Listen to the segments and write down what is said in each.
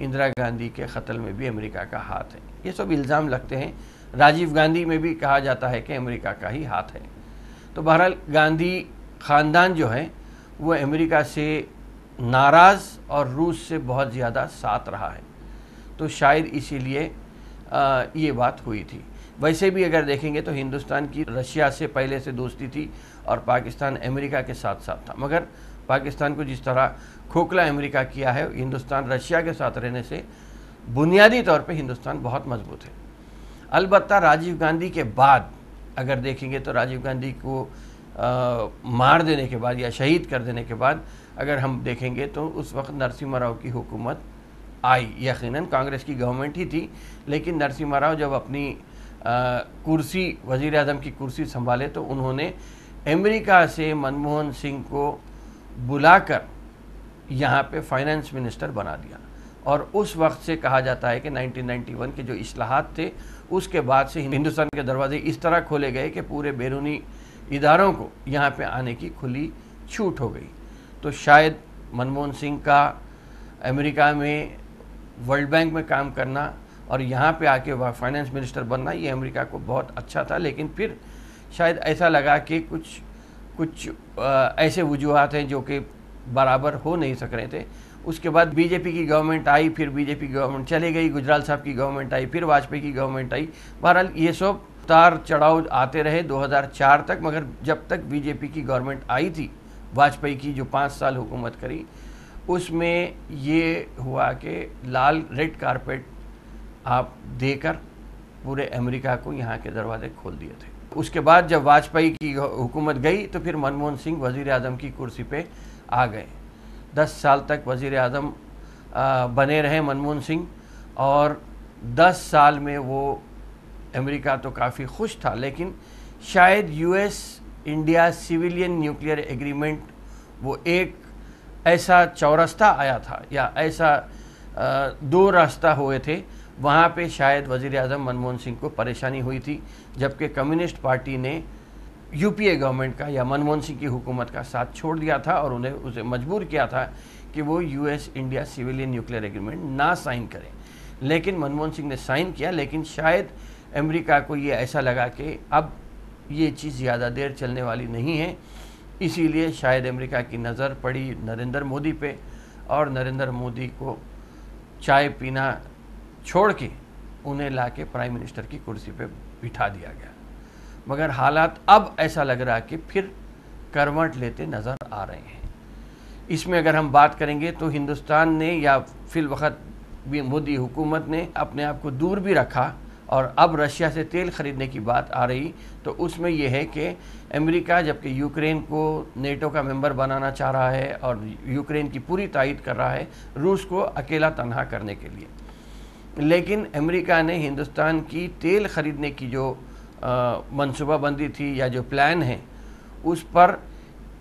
اندرا گاندھی کے قتل میں بھی امریکہ کا ہاتھ ہے. یہ سب الزام لگتے ہیں. راجیو گاندھی میں بھی کہا جاتا ہے کہ امریکہ کا ہی ہاتھ ہے. تو بہرحال گاندھی خاندان جو ہے وہ امریکہ سے ناراض اور روس سے بہت زیادہ ساتھ رہا ہے. تو شاید اسی لیے یہ بات ہوئی تھی. ویسے بھی اگر دیکھیں گے تو ہندوستان کی رشیا سے پہلے سے دوستی تھی اور پاکستان امریکہ کے ساتھ ساتھ تھا. مگر پاکستان کو جس طرح کھوکھلا امریکہ کیا ہے، ہندوستان رشیا کے ساتھ رہنے سے بنیادی طور پہ ہندوستان بہت مضبوط ہے. البتہ راجیو گاندھی کے بعد اگر دیکھیں گے تو راجیو گاندھی کو مار دینے کے بعد یا شہید کر دینے کے بعد اگر ہم دیکھیں گے تو اس وقت نرسمہا راؤ کی حکومت آئی. یقیناً کانگریس کی گورنمنٹ ہی تھی، لیکن نرسمہا راؤ جب اپنی کرسی وزیر اعظم کی کرسی سنبھالے تو انہوں نے امریکہ سے منموہن سنگھ کو بلا کر یہاں پہ فائنانس منسٹر بنا دیا. اور اس وقت سے کہا جاتا ہے کہ 1991 کے جو اصلاحات تھے اس کے بعد سے ہندوستان کے دروازے اس طرح کھولے گئے کہ پورے بیرونی اداروں کو یہاں پہ آنے کی کھلی چھوٹ ہو گئی. تو شاید منموہن سنگھ کا امریکہ میں ورلڈ بینک میں کام کرنا اور یہاں پہ آ کے فائنانس منسٹر بننا یہ امریکہ کو بہت اچھا تھا. لیکن پھر شاید ایسا لگا کہ کچھ ایسے وجوہات ہیں جو کہ برابر ہو نہیں سک رہے تھے. اس کے بعد بی جے پی کی گورنمنٹ آئی، پھر بی جے پی گورنمنٹ چلے گئی، گجرال صاحب کی گورنمنٹ آئی، پھر واجپئی کی گورنمنٹ آئی. بہرحال یہ سب اتار چڑھاؤ آتے رہے 2004 تک. مگر جب تک بی جے پی کی گورنمنٹ آئی تھی، واجپئی کی جو 5 سال حکومت کری، اس میں یہ ہوا کہ لال ریڈ کارپیٹ آپ دے کر پورے امریکہ کو یہاں کے دروازے کھول دیے تھے. اس کے بعد جب واجپئی کی حکومت گئی تو پھر منموہن سنگھ وزیر اعظم کی کرسی پہ آ گئے. 10 سال تک وزیر اعظم بنے رہے منموہن سنگھ، اور 10 سال میں وہ امریکہ تو کافی خوش تھا. لیکن شاید U S India civilian nuclear agreement وہ ایک ایسا چورستہ آیا تھا یا ایسا 2 راستہ ہوئے تھے، وہاں پہ شاید وزیر اعظم منموہن سنگھ کو پریشانی ہوئی تھی. جبکہ کمیونسٹ پارٹی نے یو پی اے گورنمنٹ کا یا منموہن سنگھ کی حکومت کا ساتھ چھوڑ دیا تھا اور انہیں اسے مجبور کیا تھا کہ وہ U S India civilian nuclear agreement نہ سائن کریں. لیکن منموہن سنگھ نے سائن کیا. لیکن شاید امریکہ کو یہ ایسا لگا کہ اب یہ چیز زیادہ دیر چلنے والی نہیں ہے، اسی لیے شاید امریکہ کی نظر پڑی نریندر مودی پہ، اور نریندر مودی کو چائے پینا چھوڑ کے انہیں لا کے پرائم منسٹر کی کرسی پہ بٹھا دیا گیا. مگر حالات اب ایسا لگ رہا کہ پھر کروٹ لیتے نظر آ رہے ہیں. اس میں اگر ہم بات کریں گے تو ہندوستان نے یا فی الوقت بھی مودی حکومت نے اپنے آپ کو دور بھی رکھا، اور اب رشیا سے تیل خریدنے کی بات آ رہی تو اس میں یہ ہے کہ امریکہ جبکہ یوکرین کو نیٹو کا ممبر بنانا چاہ رہا ہے اور یوکرین کی پوری تائید کر رہا ہے روس کو اکیلا تنہا کرنے کے لیے، لیکن امریکہ نے ہندوستان کی تیل خریدنے کی جو منصوبہ بندی تھی یا جو پلان ہے اس پر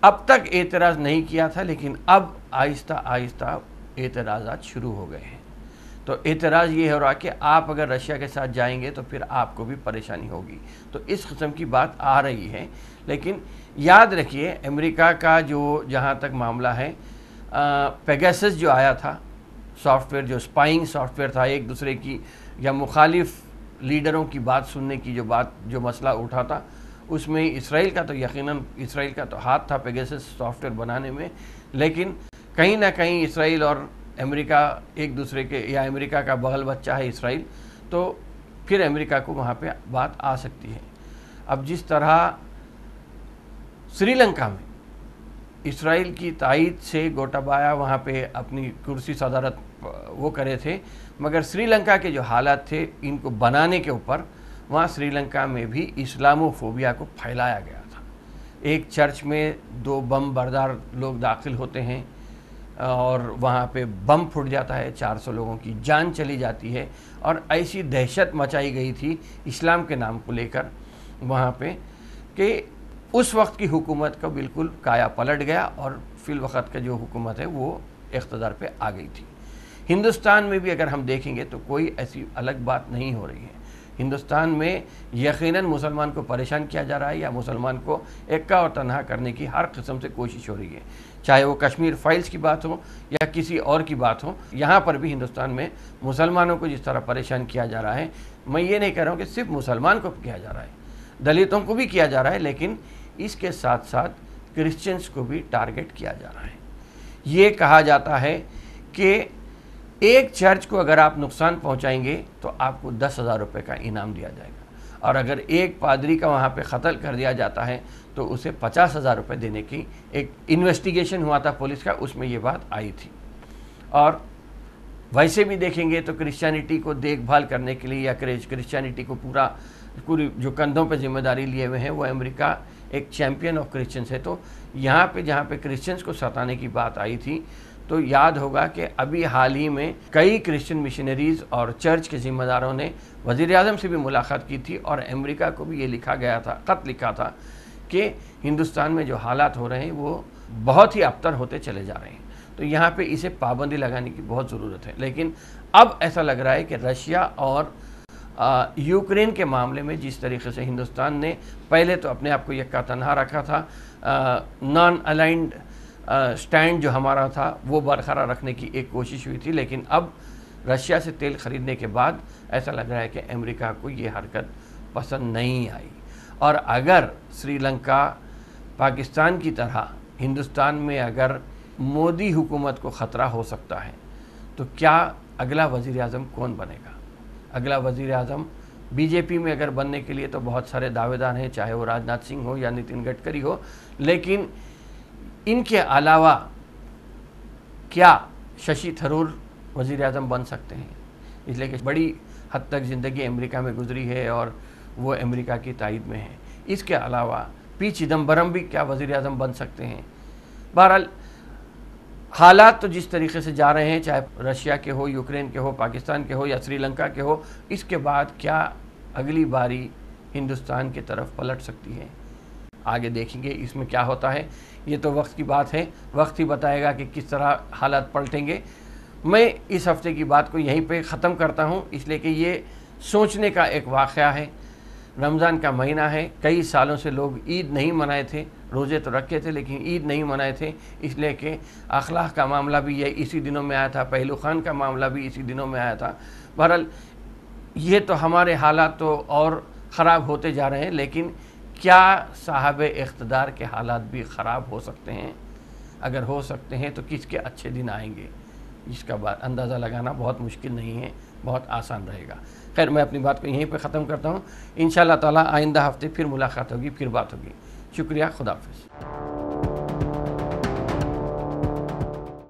اب تک اعتراض نہیں کیا تھا. لیکن اب آہستہ آہستہ اعتراضات شروع ہو گئے ہیں. تو اعتراض یہ ہو رہا کہ آپ اگر رشیا کے ساتھ جائیں گے تو پھر آپ کو بھی پریشانی ہوگی. تو اس قسم کی بات آ رہی ہے. لیکن یاد رکھیے امریکہ کا جو جہاں تک معاملہ ہے، پیگاسس جو آیا تھا سافٹ ویئر، جو اسپائنگ سافٹ ویئر تھا، ایک دوسرے کی یا مخالف لیڈروں کی بات سننے کی جو مسئلہ اٹھا تھا، اس میں اسرائیل کا تو یقیناً اسرائیل کا تو ہاتھ تھا پیگاسس سافٹ ویئر بنانے میں. لیکن کہیں نہ کہیں اسرائیل اور امریکہ ایک دوسرے کے، یا امریکہ کا بغل بچہ ہے اسرائیل، تو پھر امریکہ کو وہاں پہ بات آ سکتی ہے. اب جس طرح سری لنکا میں اسرائیل کی تائید سے گوٹابایا وہاں پہ اپنی کرسی صدارت وہ کرے تھے، مگر سری لنکا کے جو حالات تھے ان کو بنانے کے اوپر، وہاں سری لنکا میں بھی اسلاموفوبیا کو پھیلایا گیا تھا. ایک چرچ میں 2 بم بردار لوگ داخل ہوتے ہیں اور وہاں پہ بم پھٹ جاتا ہے، 400 لوگوں کی جان چلی جاتی ہے، اور ایسی دہشت مچائی گئی تھی اسلام کے نام کو لے کر وہاں پہ کہ اس وقت کی حکومت کا بالکل کایا پلٹ گیا، اور فی الوقت کا جو حکومت ہے وہ اقتدار پہ آ گئی تھی. ہندوستان میں بھی اگر ہم دیکھیں گے تو کوئی ایسی الگ بات نہیں ہو رہی ہے. ہندوستان میں یقیناً مسلمان کو پریشان کیا جا رہا ہے یا مسلمان کو ایکا اور تنہا کرنے کی ہر قسم سے کوشش ہو رہی ہے، چاہے وہ کشمیر فائلز کی بات ہو یا کسی اور کی بات ہو۔ یہاں پر بھی ہندوستان میں مسلمانوں کو جس طرح پریشان کیا جا رہا ہے، میں یہ نہیں کہہ رہا ہوں کہ صرف مسلمان کو کیا جا رہا ہے، دلتوں کو بھی کیا جا رہا ہے، لیکن اس کے ساتھ ساتھ کرسچنز کو بھی ٹارگٹ کیا جا رہا ہے۔ یہ کہا جاتا ہے کہ ایک چرچ کو اگر آپ نقصان پہنچائیں گے تو آپ کو 10,000 روپے کا انعام دیا جائے گا، اور اگر ایک پادری کا وہاں پہ قتل کر دیا جاتا ہے تو اسے 50,000 روپے دینے کی ایک انویسٹیگیشن ہوا تھا پولیس کا، اس میں یہ بات آئی تھی۔ اور ویسے بھی دیکھیں گے تو کرسچینٹی کو دیکھ بھال کرنے کے لیے یا کرسچینٹی کو پوری جو کندھوں پہ ذمہ داری لیے ہوئے ہیں، وہ امریکہ ایک چیمپئن آف کرسچنس ہے۔ تو یہاں پہ جہاں پہ کرسچنس کو ستانے کی بات آئی تھی، تو یاد ہوگا کہ ابھی حال ہی میں کئی کرسچن مشنریز اور چرچ کے ذمہ داروں نے وزیر اعظم سے بھی ملاقات کی تھی، اور امریکہ کو بھی یہ لکھا گیا تھا، خط لکھا تھا کہ ہندوستان میں جو حالات ہو رہے ہیں وہ بہت ہی ابتر ہوتے چلے جا رہے ہیں، تو یہاں پہ اسے پابندی لگانے کی بہت ضرورت ہے۔ لیکن اب ایسا لگ رہا ہے کہ رشیا اور یوکرین کے معاملے میں جس طریقے سے ہندوستان نے پہلے تو اپنے آپ کو یکا تنہا رکھا تھا، نان الائنڈ سٹینڈ جو ہمارا تھا وہ برقرار رکھنے کی ایک کوشش ہوئی تھی، لیکن اب رشیا سے تیل خریدنے کے بعد ایسا لگ رہا ہے کہ امریکہ کو یہ حرکت پسند نہیں آئی، اور اگر سری لنکا پاکستان کی طرح ہندوستان میں اگر مودی حکومت کو خطرہ ہو سکتا ہے تو کیا اگلا وزیر اعظم کون بنے گا؟ اگلا وزیر اعظم بی جے پی میں اگر بننے کے لیے تو بہت سارے دعوے دار ہیں، چاہے وہ راجناتھ سنگھ ہو یا نتن گڈکری ہو، لیکن ان کے علاوہ کیا ششی تھرور وزیر اعظم بن سکتے ہیں؟ اس لیے کہ بڑی حد تک زندگی امریکہ میں گزری ہے اور وہ امریکہ کی تائید میں ہے۔ اس کے علاوہ پی چدمبرم بھی کیا وزیر اعظم بن سکتے ہیں؟ بہرحال حالات تو جس طریقے سے جا رہے ہیں، چاہے رشیا کے ہو، یوکرین کے ہو، پاکستان کے ہو یا سری لنکا کے ہو، اس کے بعد کیا اگلی باری ہندوستان کی طرف پلٹ سکتی ہے؟ آگے دیکھیں گے اس میں کیا ہوتا ہے، یہ تو وقت کی بات ہے، وقت ہی بتائے گا کہ کس طرح حالات پلٹیں گے۔ میں اس ہفتے کی بات کو یہیں پہ ختم کرتا ہوں، اس لیے کہ یہ سوچنے کا ایک واقعہ ہے۔ رمضان کا مہینہ ہے، کئی سالوں سے لوگ عید نہیں منائے تھے، روزے تو رکھے تھے لیکن عید نہیں منائے تھے، اس لیے کہ اخلاق کا معاملہ بھی یہ اسی دنوں میں آیا تھا، پہلو خان کا معاملہ بھی اسی دنوں میں آیا تھا۔ بہرحال یہ تو ہمارے حالات تو اور خراب ہوتے جا رہے ہیں، لیکن کیا صاحب اقتدار کے حالات بھی خراب ہو سکتے ہیں؟ اگر ہو سکتے ہیں تو کس کے اچھے دن آئیں گے، اس کا اندازہ لگانا بہت مشکل نہیں ہے، بہت آسان رہے گا۔ خیر، میں اپنی بات کو یہیں پہ ختم کرتا ہوں، انشاءاللہ تعالی آئندہ ہفتے پھر ملاقات ہوگی، پھر بات ہوگی۔ شکریہ، خدا حافظ۔